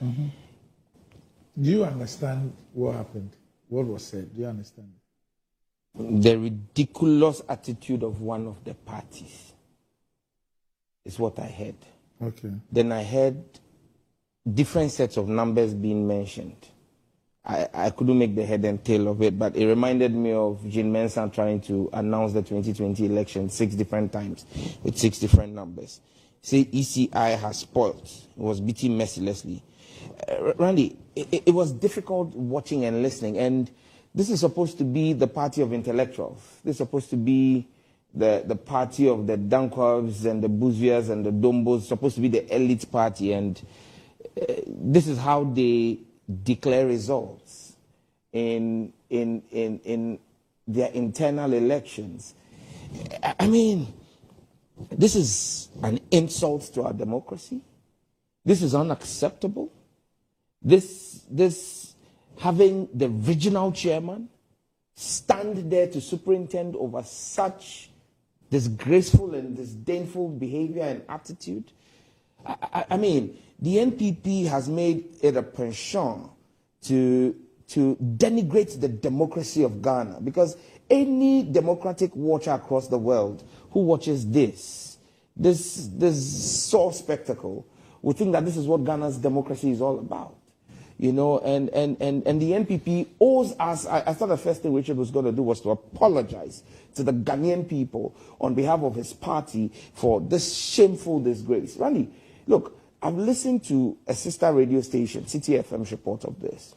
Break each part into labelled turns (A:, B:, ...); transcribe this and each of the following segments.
A: Do you understand what happened? What was said? Do you understand?
B: The ridiculous attitude of one of the parties is what I heard.
A: Okay.
B: Then I heard different sets of numbers being mentioned. I couldn't make the head and tail of it, but it reminded me of Jean Mensa trying to announce the 2020 election 6 different times with 6 different numbers. Say ECI has spoiled. It was beaten mercilessly. Randy, it was difficult watching and listening, and this is supposed to be the party of intellectuals. This is supposed to be the party of the Dankwabs and the Bouviers and the Dombos, supposed to be the elite party, and this is how they declare results in their internal elections. I mean, this is an insult to our democracy. This is unacceptable. This having the regional chairman stand there to superintend over such disgraceful and disdainful behavior and attitude. I mean, the NPP has made it a penchant to denigrate the democracy of Ghana, because any democratic watcher across the world who watches this sore spectacle will think that this is what Ghana's democracy is all about. You know, and the NPP owes us. I thought the first thing Richard was going to do was to apologize to the Ghanaian people on behalf of his party for this shameful disgrace. Randy, look, I've listened to a sister radio station, City FM's report of this.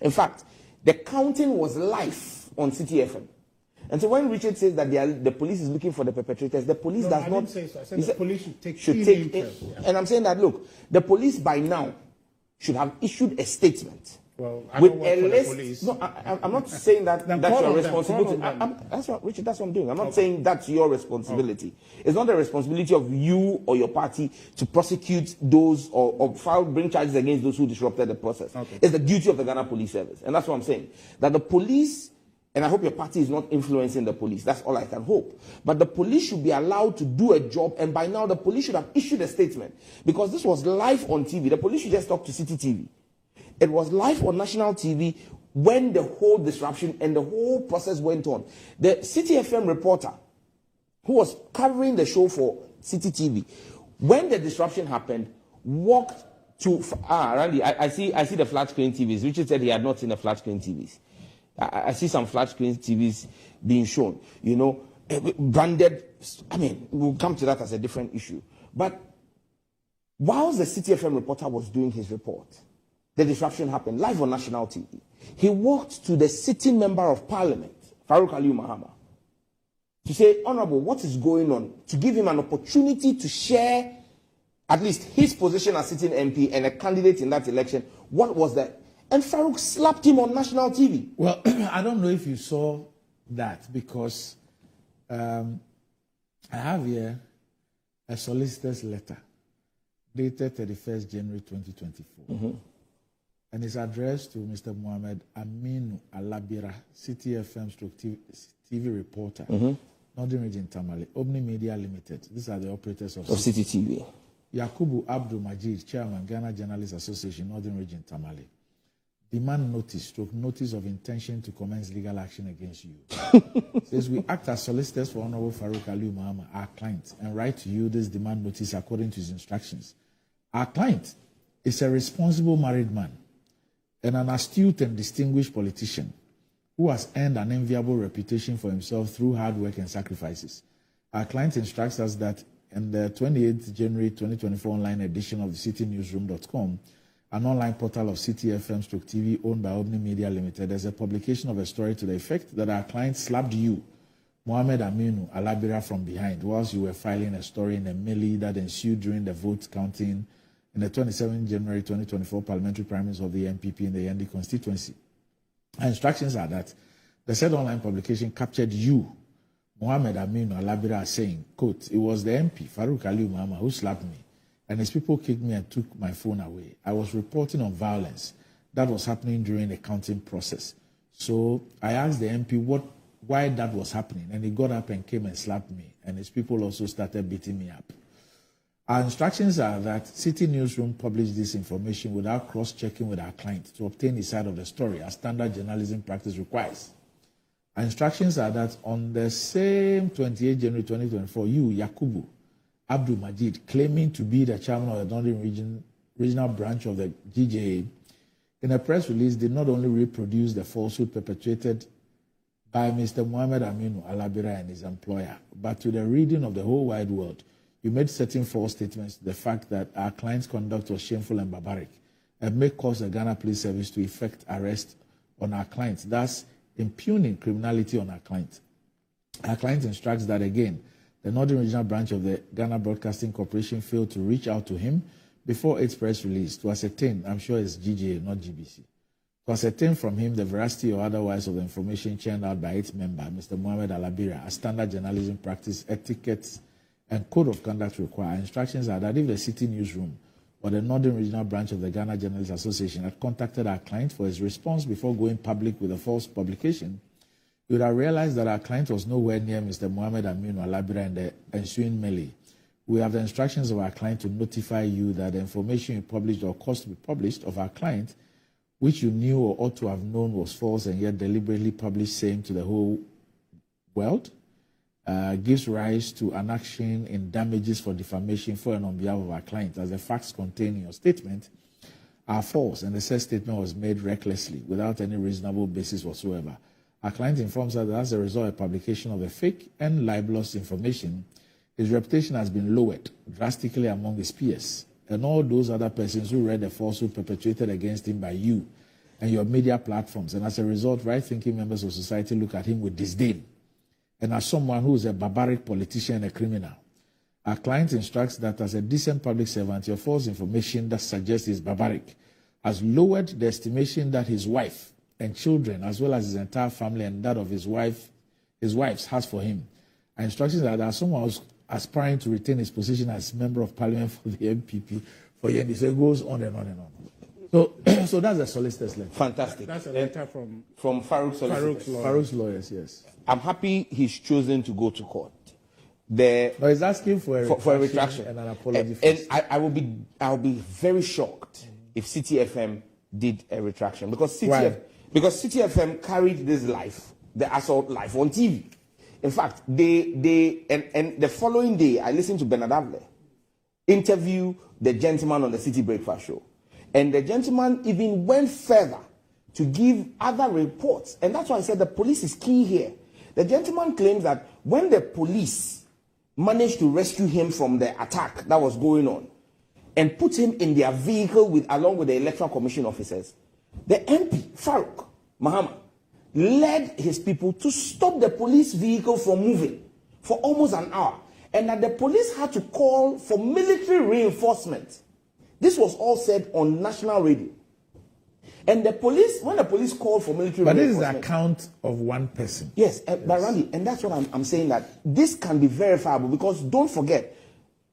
B: In fact, the counting was live on City FM. And so when Richard says that the police is looking for the perpetrators, the police does not. I
A: didn't say so. I said the police
B: should take it. Yeah. And I'm saying that, look, the police by now should have issued a statement.
A: Well, I don't work for the police.
B: No, I'm not saying that that's your responsibility. That's what, Richard, that's what I'm doing. I'm not saying that's your responsibility. It's not the responsibility of you or your party to prosecute those or bring charges against those who disrupted the process. It's the duty of the Ghana Police Service. And that's what I'm saying. That the police, and I hope your party is not influencing the police. That's all I can hope. But the police should be allowed to do a job, and by now the police should have issued a statement. Because this was live on TV. The police should just talk to City TV. It was live on national TV when the whole disruption and the whole process went on. The City FM reporter who was covering the show for City TV, when the disruption happened, walked to... Randy, I see the flat screen TVs. Richard said he had not seen the flat screen TVs. I see some flat screen TVs being shown, you know, branded. I mean, we'll come to that as a different issue. But whilst the City FM reporter was doing his report, the disruption happened live on national TV. He walked to the sitting member of parliament, Farouk Aliyu Mahama, to say, Honorable, what is going on? To give him an opportunity to share at least his position as sitting MP and a candidate in that election. What was that? And Farouk slapped him on national TV.
A: Well, I don't know if you saw that, because I have here a solicitor's letter dated 31st January 2024. And it's addressed to Mr. Mohammed Aminu Alabira, City FM TV reporter, Northern Region Tamale, Omni Media Limited. These are the operators of
B: City TV.
A: Yakubu Abdul Majid, Chairman, Ghana Journalists Association, Northern Region Tamale. Demand notice of intention to commence legal action against you. Says we act as solicitors for Honorable Farouk Aliyu Mahama, our client, and write to you this demand notice according to his instructions. Our client is a responsible married man and an astute and distinguished politician who has earned an enviable reputation for himself through hard work and sacrifices. Our client instructs us that in the 28th January 2024 online edition of the citynewsroom.com, an online portal of City FM/TV owned by Omni Media Limited, there's a publication of a story to the effect that our client slapped you, Mohammed Aminu Alabira, from behind whilst you were filing a story in a melee that ensued during the vote counting in the 27th January 2024 parliamentary primaries of the NPP in the Yendi constituency. Our instructions are that the said online publication captured you, Mohammed Aminu Alabira, saying, quote, "It was the MP, Farouk Aliyu Mahama, who slapped me, and his people kicked me and took my phone away. I was reporting on violence that was happening during the counting process. So I asked the MP why that was happening, and he got up and came and slapped me, and his people also started beating me up." Our instructions are that City Newsroom publish this information without cross-checking with our client to obtain his side of the story, as standard journalism practice requires. Our instructions are that on the same 28 January 2024, you, Yakubu Abdul Majid, claiming to be the chairman of the Northern Regional Branch of the GJA, in a press release did not only reproduce the falsehood perpetrated by Mr. Mohammed Aminu Alabira and his employer, but to the reading of the whole wide world, you made certain false statements to the fact that our client's conduct was shameful and barbaric and may cause the Ghana Police Service to effect arrest on our clients, thus impugning criminality on our client. Our client instructs that, again, the Northern Regional Branch of the Ghana Broadcasting Corporation failed to reach out to him before its press release to ascertain, I'm sure it's GJA, not GBC, to ascertain from him the veracity or otherwise of the information churned out by its member, Mr. Mohammed Alabira, as standard journalism practice, etiquettes, and code of conduct require. Instructions are that if the City Newsroom or the Northern Regional Branch of the Ghana Journalists Association had contacted our client for his response before going public with a false publication, you would have realized that our client was nowhere near Mr. Mohammed Aminu Alabira in the ensuing melee. We have the instructions of our client to notify you that the information you published or caused to be published of our client, which you knew or ought to have known was false and yet deliberately published, saying to the whole world, gives rise to an action in damages for defamation for and on behalf of our client, as the facts contained in your statement are false and the said statement was made recklessly without any reasonable basis whatsoever. Our client informs us that as a result of publication of the fake and libelous information, his reputation has been lowered drastically among his peers and all those other persons who read the falsehood perpetrated against him by you and your media platforms. And as a result, right-thinking members of society look at him with disdain and as someone who is a barbaric politician and a criminal. Our client instructs that as a decent public servant, your false information that suggests he's barbaric has lowered the estimation that his wife and children, as well as his entire family and that of his wife's has for him. Our instructions are that someone who's aspiring to retain his position as Member of Parliament for the NPP for years, so it goes on and on and on. So that's the solicitor's letter.
B: Fantastic.
C: That's a letter from
B: Farouk's solicitors.
A: Farouk's lawyers, yes.
B: I'm happy he's chosen to go to court. But
A: he's asking for a retraction and an apology.
B: And I will be very shocked if City FM did a retraction because City FM carried this the assault live on TV. In fact, and the following day, I listened to Bernard Avle interview the gentleman on the City Breakfast Show. And the gentleman even went further to give other reports. And that's why I said the police is key here. The gentleman claims that when the police managed to rescue him from the attack that was going on and put him in their vehicle along with the Electoral Commission officers, the MP, Farouk Muhammad, led his people to stop the police vehicle from moving for almost an hour, and that the police had to call for military reinforcement. This was all said on national radio. And the police, when the police called for military reinforcement... But
A: this is the account of one person.
B: Yes, but Randy, and that's what I'm saying, that this can be verifiable, because don't forget,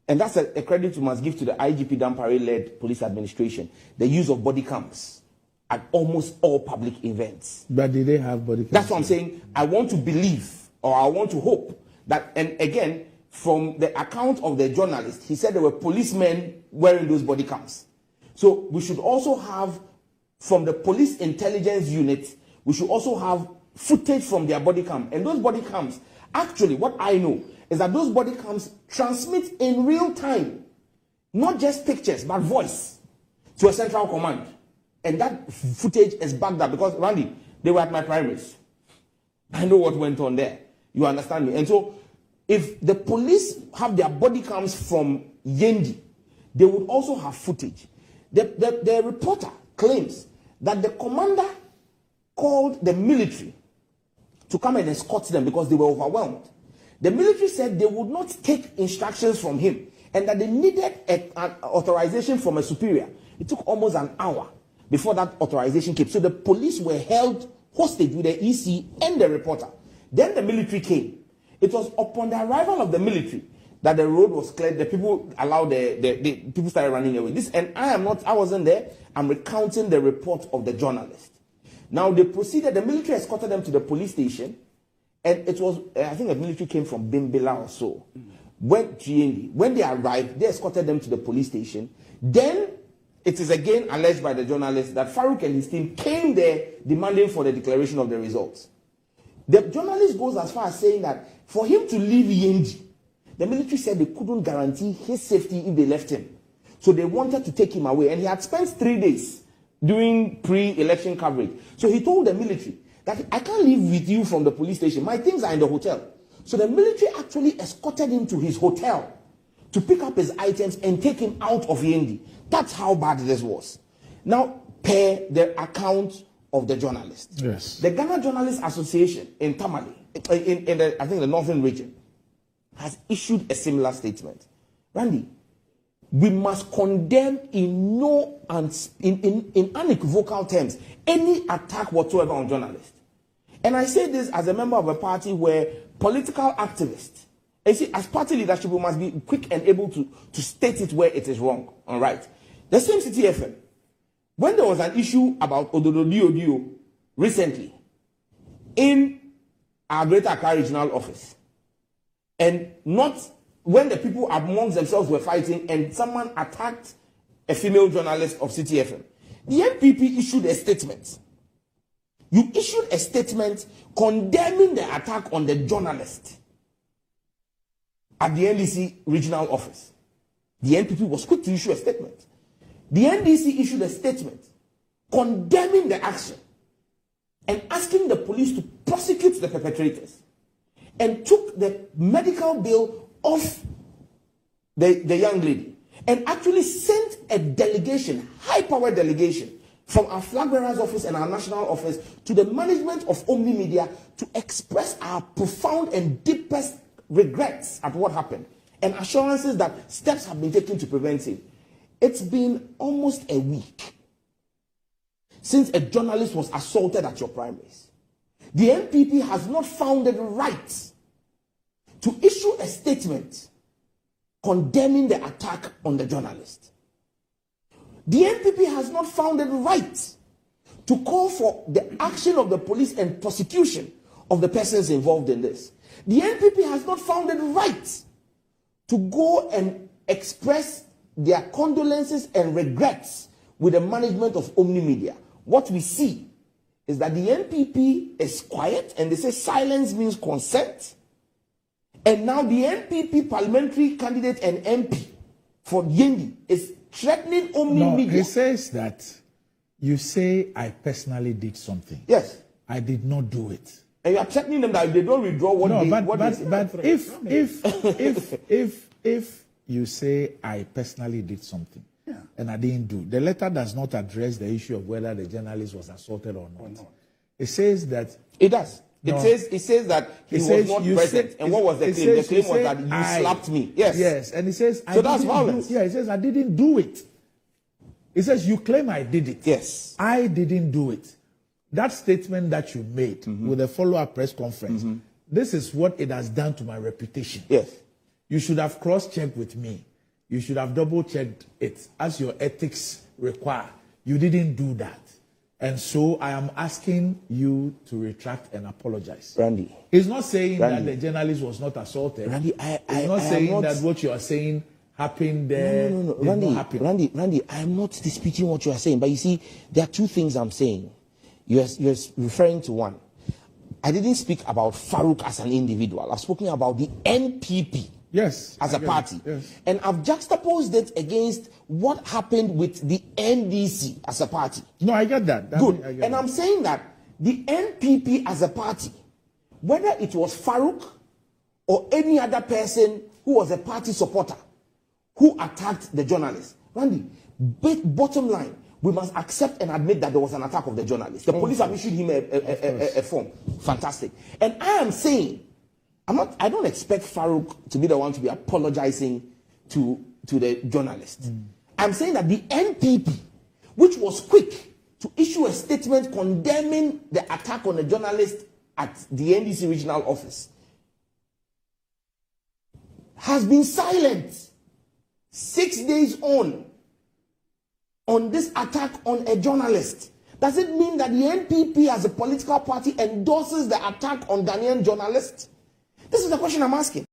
B: and that's a credit we must give to the IGP Dampare-led police administration, the use of body cams at almost all public events.
A: But did they have body cams?
B: That's what I'm saying. I want to believe, or I want to hope, that, and again, from the account of the journalist, he said there were policemen wearing those body cams. So we should also have, from the police intelligence unit, we should also have footage from their body cam. And those body cams, actually, what I know is that those body cams transmit in real time, not just pictures, but voice, to a central command. And that footage is backed up because, Randy, they were at my primaries. I know what went on there. You understand me? And so, if the police have their body cams from Yendi, they would also have footage. The reporter claims that the commander called the military to come and escort them because they were overwhelmed. The military said they would not take instructions from him and that they needed an authorization from a superior. It took almost an hour before that authorization came. So the police were held hostage with the EC and the reporter. Then the military came. It was upon the arrival of the military that the road was cleared. The people allowed the people started running away. I wasn't there. I'm recounting the report of the journalist. Now they proceeded. The military escorted them to the police station, and it was I think the military came from Bimbila or so. went to Yendi. When they arrived, they escorted them to the police station. Then it is again alleged by the journalist that Farouk and his team came there demanding for the declaration of the results. The journalist goes as far as saying that for him to leave Yendi, the military said they couldn't guarantee his safety if they left him. So they wanted to take him away. And he had spent 3 days doing pre-election coverage. So he told the military that I can't leave with you from the police station. My things are in the hotel. So the military actually escorted him to his hotel to pick up his items and take him out of Yendi. That's how bad this was. Now, per the account of the journalist.
A: Yes.
B: The Ghana Journalists Association in Tamale, in the, I think the northern region, has issued a similar statement. Randy, we must condemn in unequivocal terms any attack whatsoever on journalists. And I say this as a member of a party where political activists, you see, as party leadership, we must be quick and able to state it where it is wrong. All right. The same City FM, when there was an issue about Ododo recently in our Greater Accra Regional Office, and not when the people amongst themselves were fighting and someone attacked a female journalist of City FM, the NPP issued a statement. You issued a statement condemning the attack on the journalist at the NDC regional office. The NPP was quick to issue a statement. The NDC issued a statement condemning the action and asking the police to prosecute the perpetrators, and took the medical bill off the young lady, and actually sent a delegation, high-powered delegation, from our flag bearer's office and our national office to the management of Omni Media to express our profound and deepest regrets at what happened and assurances that steps have been taken to prevent it. It's been almost a week since a journalist was assaulted at your primaries. The NPP has not found it right to issue a statement condemning the attack on the journalist. The NPP has not found it right to call for the action of the police and prosecution of the persons involved in this. The NPP has not found it right to go and express their condolences and regrets with the management of Omni Media. What we see is that the NPP is quiet, and they say silence means consent. And now the NPP parliamentary candidate and MP for Yendi is threatening Omni Media.
A: He says that you say I personally did something.
B: Yes.
A: I did not do it.
B: And you are threatening them that if they don't withdraw what they
A: if you say I personally did something, and I didn't do, the letter does not address the issue of whether the journalist was assaulted or not. It says that
B: it does. It says that he was not present. And what was the claim? The claim was that you slapped me. Yes.
A: Yes. And it says
B: so that's violence.
A: It says I didn't do it. It says you claim I did it.
B: Yes.
A: I didn't do it. That statement that you made with a follow-up press conference, this is what it has done to my reputation.
B: Yes.
A: You should have cross-checked with me. You should have double-checked it as your ethics require. You didn't do that. And so I am asking you to retract and apologize.
B: Randy.
A: He's not saying that the journalist was not assaulted.
B: Randy,
A: He's not saying that what you are saying happened there.
B: No. Randy, I am not disputing what you are saying. But you see, there are two things I'm saying. You're referring to one. I didn't speak about Farouk as an individual. I've spoken about the NPP.
A: Yes.
B: As a party.
A: Yes.
B: And I've juxtaposed it against what happened with the NDC as a party.
A: No, I get that.
B: Good. And I'm saying that the NPP as a party, whether it was Farouk or any other person who was a party supporter who attacked the journalist, Randy, bottom line, we must accept and admit that there was an attack of the journalist. The police have issued him a form. Fantastic. And I am saying, I don't expect Farouk to be the one to be apologizing to the journalist. I'm saying that the NPP, which was quick to issue a statement condemning the attack on the journalist at the NDC regional office, has been silent 6 days on this attack on a journalist. Does it mean that the NPP as a political party endorses the attack on Ghanaian journalists? This is the question I'm asking.